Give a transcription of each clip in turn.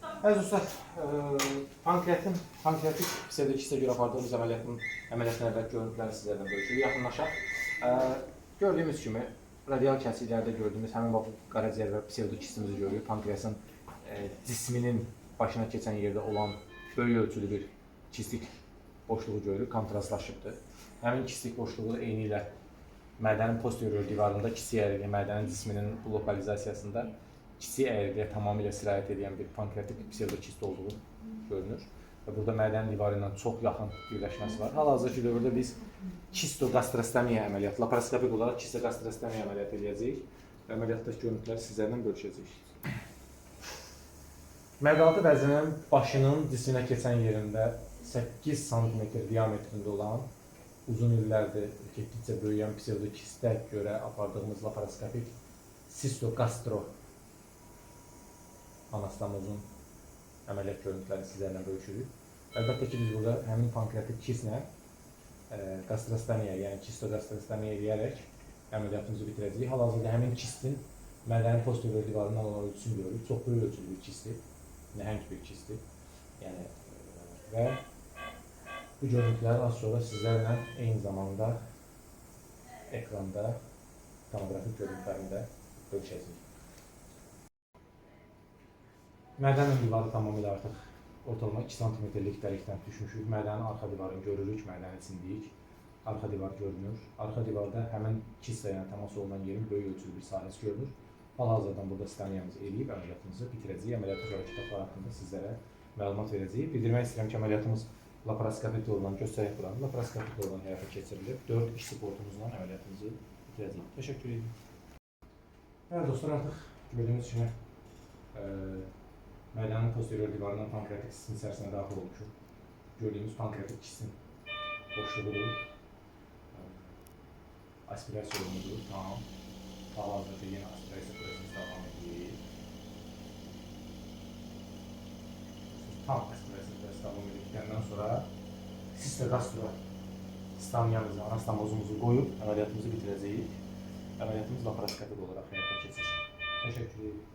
Əziz dostlar, pankreatik psevdokistə görə apardığımız əməliyyatdan əvvəl görüntüləri sizlərlə bölüşürük. Yaxınlaşaq. Gördüyümüz kimi, radial kəsiklərdə gördüyümüz həmin bu qaraciyər və psevdokistimizi görürük. Pankreasın cisminin başına keçən yerdə olan böyük ölçülü bir kistik boşluğu görürük, kontrastlaşıbdır. Həmin kistik boşluğu eyni ilə mədənin posterior divarında kiçik əyrilik, mədənin cisminin bu lokalizasiyasında kiçik əyriliyə tamamilə sirayət edən bir pankreatik psevdokist olduğu görünür. Və burada mədənin divarı ilə çox yaxın birləşməsi var. Hal-hazırki dövrdə biz kistogastrostemiya əməliyyatı, laparoskopik olaraq kistogastrostemiya əməliyyatı edəcəyik və əməliyyatdakı görüntüləri sizlərlə bölüşəcəyik. Məqaltı vəzinin başının cisminə keçən yerində 8 sm diametrində olan uzun illərdir getdikcə böyüyən psevdokistə görə apardığımız laparoskopik sistogastro anastomozun əməliyyat görüntüləri sizlərlə bölüşürük. Əlbəttə ki, biz burada həmin pankreatik kistlə gastrostemiya, yəni kistogastrostemiya edərək əməliyyatımızı bitirəcəyik. Hal-hazırda həmin kistin mədənin posterior divarından olan ölçüsünü görürük. Çox böyük ölçülü bir kistdir, nəhəng bir kistdir. Yəni, və bu görüntüləri az sonra sizlərlə eyni zamanda ekranda tomografik görüntülərində bölüşəcəyik. Mədənin divarı tamamilə artıq ortalama 2 cm-lik dəlikdən düşmüşük. Mədənin arxa divarını görürük, mədənin içindəyik. Arxa divar görünür. Arxa divarda həmin kistlə ilə təmas olunan yerin böyük ölçülü bir sahəsi görünür. Hal-hazırdan burada stemiyamızı eləyib əməliyyatımızı bitirəcəyik. Əməliyyatı sonra kitablar haqqında sizlərə məlumat verəcəyik. Bildirmək istəyirəm ki, əməliyyatımız laparoskopik yoldan göstərək buranı. Laparoskopik yoldan həyata keçirilir. 4 işçi portumuzla əməliyyatımızı bitirəcəyik. Təşəkkür edirəm. Evet dostlar, artıq gördüyünüz kimi mədənin posterior divarından pankreatik kistin içərisinə daxil olmuşuq. Gördüyümüz pankreatik kistin boşluğudur. Aspirasiyonumudur, tamam. Hal-hazırda yenə aspirasiya prosesimiz davam edir. Tam aspirasiya prosesi davam edildikdən sonra sistogastro stomiyamızı, anastomozumuzu qoyub əməliyyatımızı bitirəcəyik. Əməliyyatımız laparoskopik olaraq həyata keçir. Təşəkkür edirəm.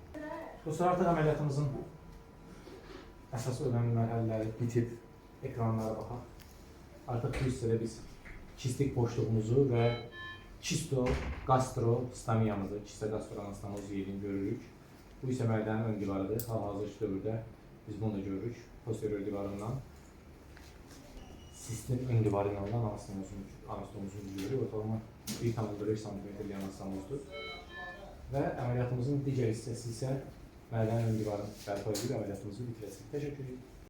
Dostlar, artıq əməliyyatımızın əsas önəmli mərhələləri bitib, ekranlara baxaq. Artıq bu hissədə biz kistik boşluğumuzu və kistogastrostomiyamızı, kistogastroanastomoz yerini görürük. Bu isə mədənin ön divarıdır. Hal-hazırki dövrdə biz bunu da görürük. Posterior divarından sistin ön divarı ilə olan anastomozumuzu görürük. Ortalama 1,5 cm anastomozdur. Və əməliyyatımızın digər hissəsi isə mədənin ön divarını bərpa edib əməliyyatımızı bitirəcək. Təşəkkür edirəm.